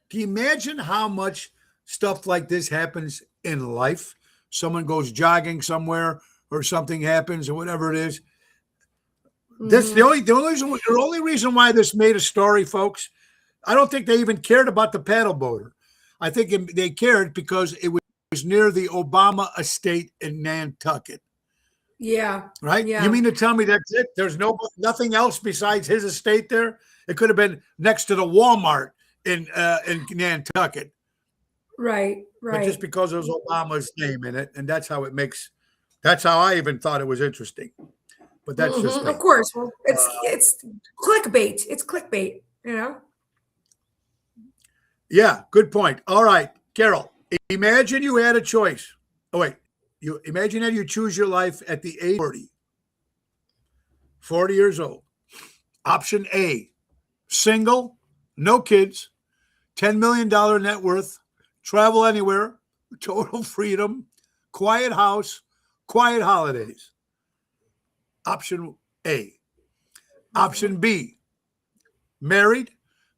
Can you imagine how much stuff like this happens in life? Someone goes jogging somewhere or something happens or whatever it is. That's the only reason why this made a story, folks. I don't think they even cared about the paddle boater. I think they cared because it was near the Obama estate in Nantucket. Yeah. Right? Yeah. You mean to tell me that's it? There's nothing else besides his estate there? It could have been next to the Walmart in Nantucket. Right. But just because there's Obama's name in it, and that's how I even thought it was interesting. But that's just me. Of course. Well, it's clickbait. It's clickbait, Yeah, good point. All right, Carol, imagine you had a choice. Oh, wait. You imagine that you choose your life at the age of 40 years old. Option A, single, no kids, $10 million net worth, travel anywhere, total freedom, quiet house, quiet holidays. Option A. Option B, married,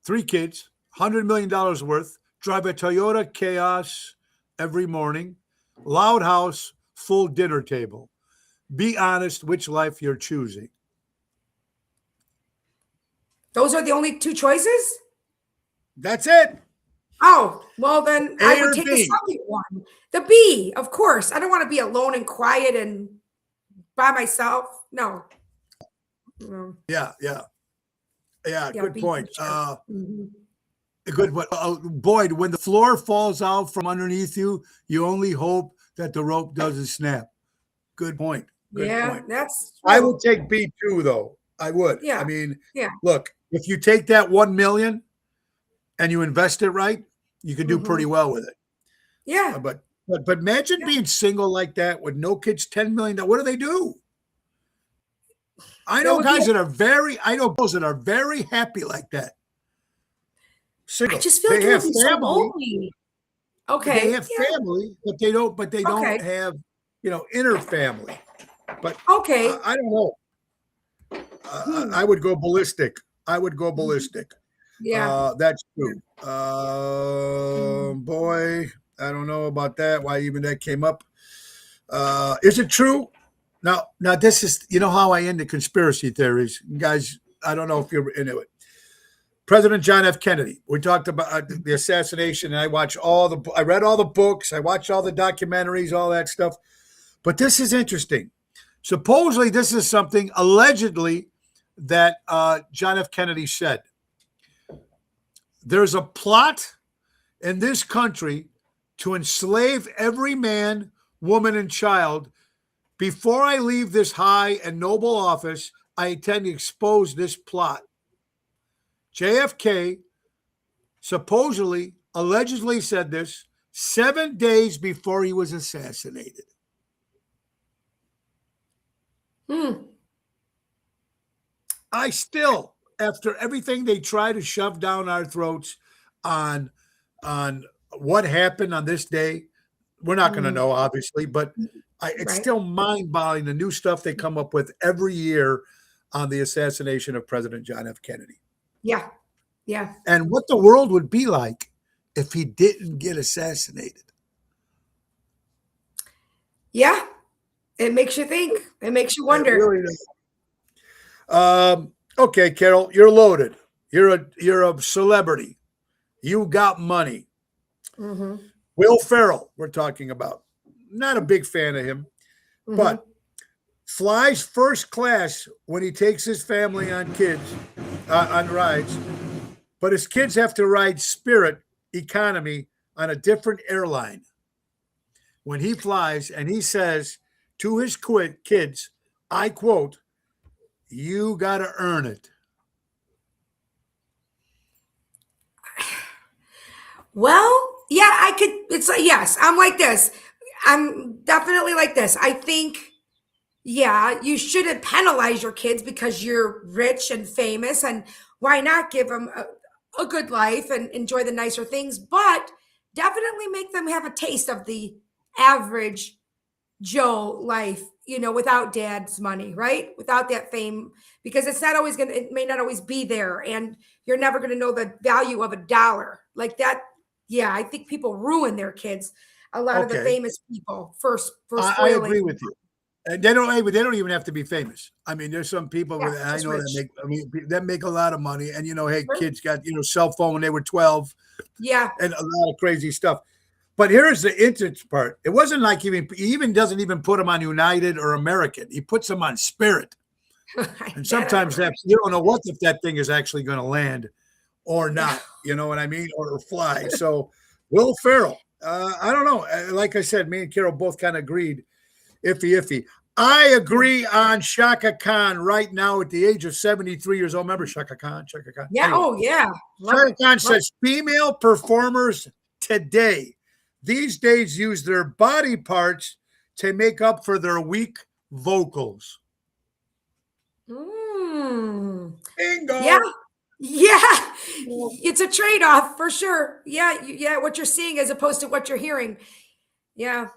3 kids, $100 million worth, drive a Toyota Chaos every morning, loud house, full dinner table. Be honest which life you're choosing. Those are the only 2 choices? That's it. Oh, well then I would take the second one. The B, of course. I don't want to be alone and quiet and by myself. No. Yeah. Good point. Good one. Boyd, when the floor falls out from underneath you, you only hope that the rope doesn't snap. Good point. Good point. That's true. I would take B too, though. I would. Yeah. I mean, look, if you take that 1 million and you invest it right, you can do pretty well with it. Yeah. But imagine being single like that with no kids, $10 million. What do they do? I know girls that are very happy like that. Single. I just feel like it would be so lonely. Okay. They have family, but they don't have, inner family. But I don't know. I would go ballistic. Yeah. That's true. Boy, I don't know about that. Why even that came up. Is it true? Now this is, how I end the conspiracy theories. Guys, I don't know if you're into it. President John F. Kennedy. We talked about the assassination, and I read all the books, I watched all the documentaries, all that stuff. But this is interesting. Supposedly, this is something allegedly that John F. Kennedy said. there's a plot in this country to enslave every man, woman, and child. Before I leave this high and noble office, I intend to expose this plot. JFK supposedly, allegedly said this 7 days before he was assassinated. I still, after everything they try to shove down our throats on what happened on this day, we're not going to know, obviously, but it's still mind-boggling, the new stuff they come up with every year on the assassination of President John F. Kennedy. Yeah. Yeah. And what the world would be like if he didn't get assassinated. Yeah. It makes you think. It makes you wonder. It really does. Okay, Carol, you're loaded. You're a celebrity. You got money. Will Ferrell, we're talking about. Not a big fan of him, but flies first class when he takes his family on rides. But his kids have to ride Spirit economy on a different airline. When he flies, and he says to his kids, I quote, "You got to earn it." Well, yeah, I could. It's like, yes, I'm like this. I'm definitely like this. I think, yeah, you shouldn't penalize your kids because you're rich and famous, and why not give them a good life and enjoy the nicer things, but definitely make them have a taste of the average Joe life, without dad's money, right? Without that fame, because it may not always be there, and you're never going to know the value of a dollar like that. Yeah, I think people ruin their kids. A lot of the famous people first I agree with you. And they don't even have to be famous. I mean, there's some people I know that make a lot of money, and kids got cell phone when they were 12. Yeah, and a lot of crazy stuff. But here's the interesting part. It wasn't like he even doesn't even put them on United or American. He puts them on Spirit. And sometimes you don't know if that thing is actually going to land or not. You know what I mean? Or fly. So Will Ferrell, I don't know. Like I said, me and Carol both kind of agreed. Iffy. I agree on Shaka Khan right now at the age of 73 years old. Remember Shaka Khan? Yeah. Anyway, oh, yeah. Shaka Khan says female performers today, these days, use their body parts to make up for their weak vocals. Bingo. Yeah. It's a trade-off for sure. Yeah. What you're seeing as opposed to what you're hearing. Yeah.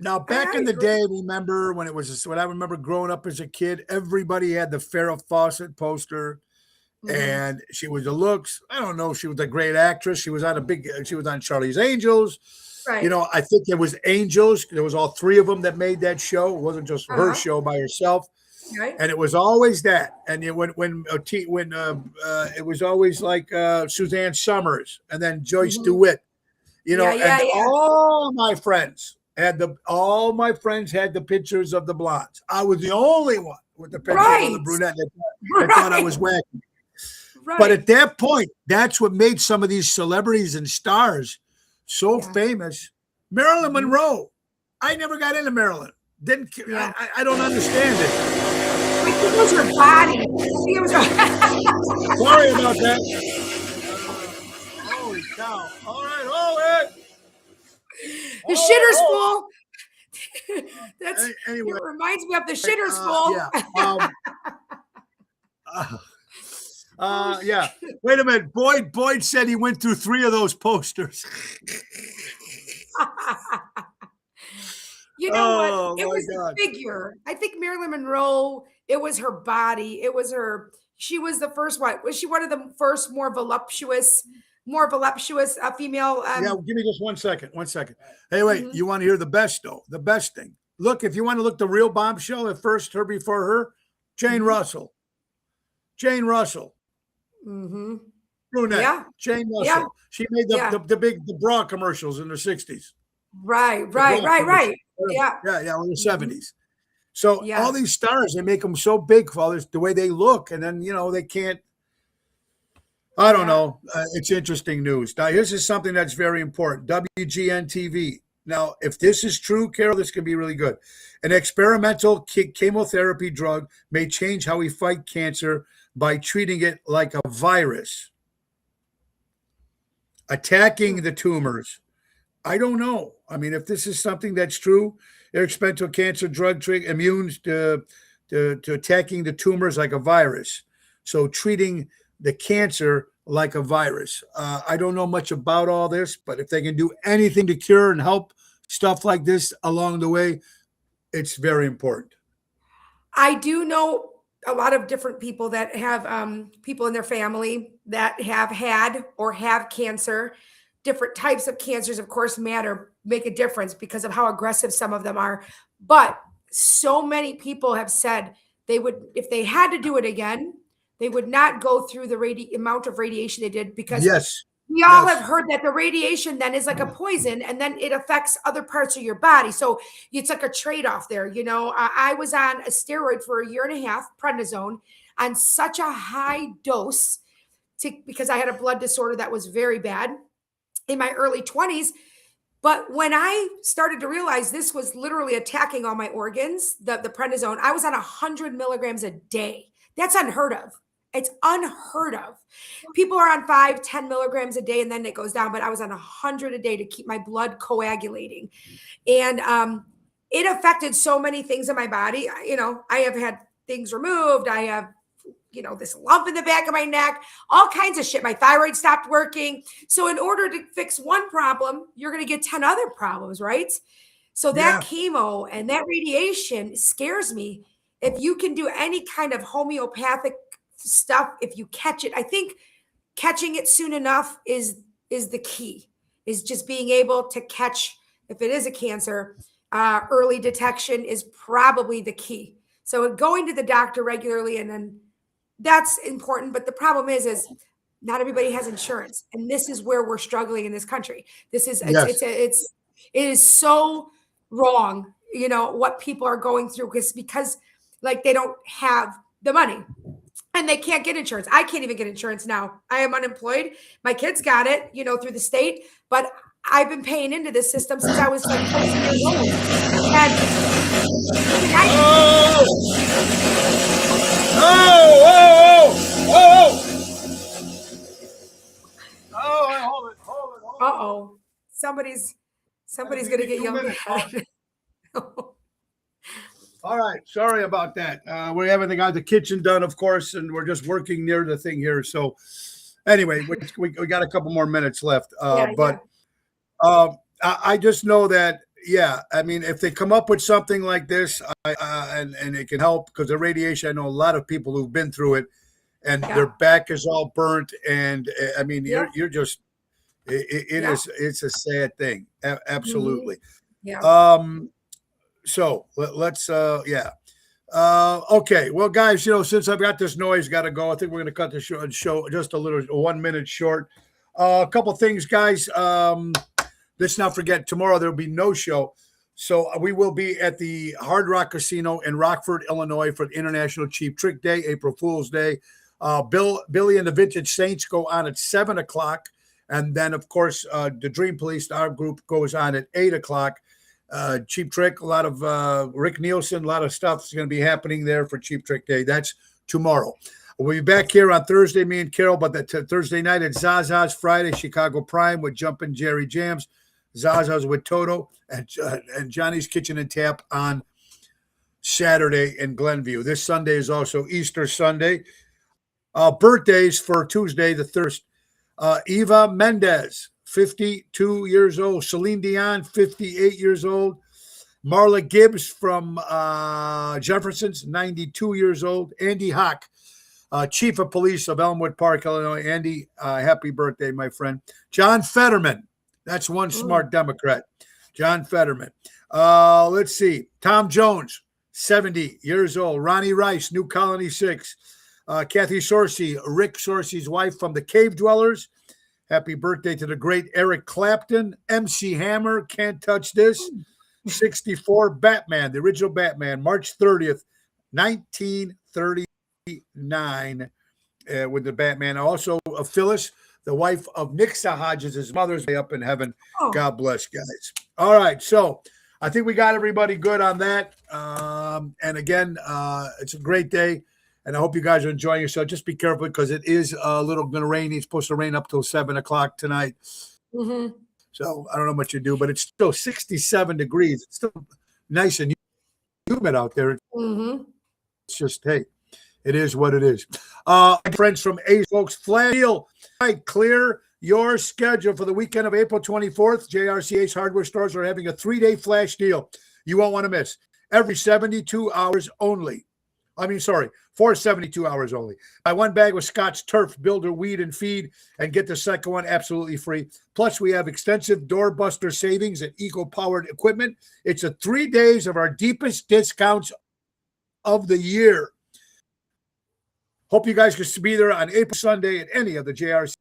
Now, back in the day, remember when I remember growing up as a kid, everybody had the Farrah Fawcett poster, and she was a looks. I don't know if she was a great actress. She was on Charlie's Angels. Right. I think there was Angels. There was all three of them that made that show. It wasn't just her show by herself. Right. And it was always that. And it was always like Suzanne Summers and then Joyce DeWitt. All my friends had the pictures of the blondes. I was the only one with the picture of the brunette that thought I was wacky. Right. But at that point, that's what made some of these celebrities and stars so famous. Marilyn Monroe. I never got into Marilyn. I don't understand it. I think it was her body. Sorry about that. Holy cow. All right, hold it. The shitter's full. Anyway. It reminds me of the shitter's full. Yeah. Wait a minute. Boyd said he went through 3 of those posters. You know what? It was the figure. I think Marilyn Monroe, it was her body. She was the first one. Was she one of the first more voluptuous female? Give me just 1 second. Hey, wait, you want to hear the best though? The best thing. Look, if you want to look the real bombshell at first, her before her, Jane Russell. Brunette. Yeah. Jane Russell. Yeah. She made the big bra commercials in the 60s. Right. Yeah. In the 70s. So all these stars, they make them so big for all this, the way they look, and then they can't. I don't know. It's interesting news. Now, this is something that's very important. WGN TV. Now, if this is true, Carol, this could be really good. An experimental chemotherapy drug may change how we fight cancer by treating it like a virus, attacking the tumors. I don't know. I mean, if this is something that's true, experimental cancer drug immune to attacking the tumors like a virus. So treating the cancer like a virus. I don't know much about all this, but if they can do anything to cure and help stuff like this along the way, it's very important. I do know a lot of different people that have people in their family that have had or have cancer. Different types of cancers, of course, make a difference because of how aggressive some of them are. But so many people have said they would, if they had to do it again, they would not go through the amount of radiation they did, because we all have heard that the radiation then is like a poison, and then it affects other parts of your body. So it's like a trade-off there. You know, I was on a steroid for 1.5 years, prednisone, on such a high dose because I had a blood disorder that was very bad in my early 20s. But when I started to realize this was literally attacking all my organs, the prednisone, I was on 100 milligrams a day. That's unheard of. It's unheard of. People are on 5, 10 milligrams a day, and then it goes down. But I was on 100 a day to keep my blood coagulating. And it affected so many things in my body. You know, I have had things removed. I have, you know, this lump in the back of my neck, all kinds of shit. My thyroid stopped working. So in order to fix one problem, you're going to get 10 other problems, right? So that chemo and that radiation scares me. If you can do any kind of homeopathic stuff, if you catch it, I think catching it soon enough is the key, is just being able to catch, if it is a cancer, early detection is probably the key. So going to the doctor regularly, and then that's important. But the problem is not everybody has insurance. And this is where we're struggling in this country. This is, it is so wrong, you know, what people are going through, because like they don't have the money and they can't get insurance. I can't even get insurance now. I am unemployed. My kids got it, you know, through the state, but I've been paying into this system since I was like 14 years old. And hold it. Uh-oh. Somebody's going to get yelled at. All right. Sorry about that. We haven't got the kitchen done, of course, and we're just working near the thing here. So anyway, we got a couple more minutes left. I just know that, I mean, if they come up with something like this and it can help, because the radiation, I know a lot of people who've been through it and their back is all burnt. And I mean, you're just, it's a sad thing. Absolutely. Mm-hmm. So let's, okay. Well, guys, you know, since I've got this noise, got to go. I think we're going to cut the show just a 1 minute short. A couple things, guys. Let's not forget, tomorrow there'll be no show. So we will be at the Hard Rock Casino in Rockford, Illinois for the International Cheap Trick Day, April Fool's Day. Billy and the Vintage Saints go on at 7:00. And then, of course, the Dream Police, our group, goes on at 8:00. Cheap Trick, a lot of Rick Nielsen, a lot of stuff is going to be happening there for Cheap Trick Day. That's tomorrow. We'll be back here on Thursday, me and Carol, but Thursday night at Zaza's, Friday, Chicago Prime with Jumpin' Jerry Jams, Zaza's with Toto, and Johnny's Kitchen and Tap on Saturday in Glenview. This Sunday is also Easter Sunday. Birthdays for Tuesday, the 1st. Eva Mendes, 52 years old. Celine Dion, 58 years old. Marla Gibbs from Jefferson's, 92 years old. Andy Hawk, Chief of Police of Elmwood Park, Illinois. Andy, happy birthday, my friend. John Fetterman, that's one smart Democrat. John Fetterman. Let's see. Tom Jones, 70 years old. Ronnie Rice, New Colony 6. Kathy Sorcy, Rick Sorcy's wife from the Cave Dwellers. Happy birthday to the great Eric Clapton. MC Hammer, Can't Touch This. 64, Batman, the original Batman, March 30th, 1939. with the Batman. Also, Phyllis, the wife of Nick Sahajas, his mother's way up in heaven. Oh. God bless, guys. All right, so I think we got everybody good on that. And again, it's a great day, and I hope you guys are enjoying yourself. Just be careful because it is a little going to rain. It's supposed to rain up till 7 o'clock tonight. Mm-hmm. So I don't know what you do, but it's still 67 degrees. It's still nice and humid out there. Mm-hmm. It's just, hey, it is what it is. Friends from Ace, folks, flash deal. Right, clear your schedule for the weekend of April 24th. JRC Ace Hardware stores are having a 3-day flash deal you won't want to miss. Every 72 hours only. For 72 hours only. Buy one bag of Scotts Turf Builder Weed and Feed and get the second one absolutely free. Plus, we have extensive doorbuster savings and eco-powered equipment. It's 3 days of our deepest discounts of the year. Hope you guys can be there on April Sunday at any of the JRC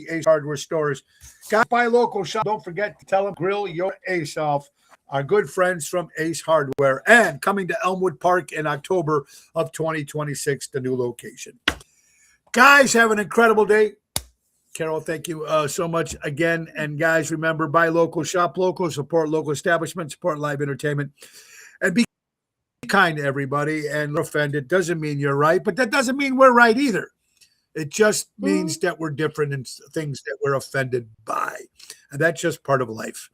Ace Hardware stores. Got buy local shop. Don't forget to tell them grill your ace off. Our good friends from Ace Hardware, and coming to Elmwood Park in October of 2026, the new location. Guys, have an incredible day. Carol, thank you so much again. And guys, remember, buy local, shop local, support local establishments, support live entertainment, and be kind to everybody. And offended doesn't mean you're right, but that doesn't mean we're right either. It just means that we're different in things that we're offended by. And that's just part of life.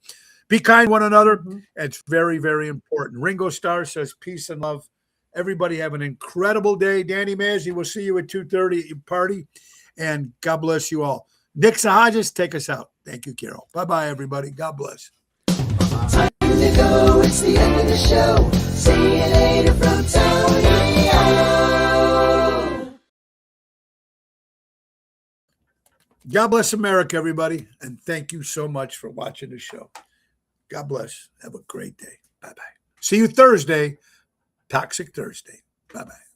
Be kind to one another. It's very, very important. Ringo Starr says peace and love. Everybody have an incredible day. Danny Mazzi, we'll see you at 2:30 at your party. And God bless you all. Nick Sahajas, take us out. Thank you, Carol. Bye-bye, everybody. God bless. Time to go. It's the end of the show. See you later from Tony O. God bless America, everybody. And thank you so much for watching the show. God bless. Have a great day. Bye-bye. See you Thursday. Toxic Thursday. Bye-bye.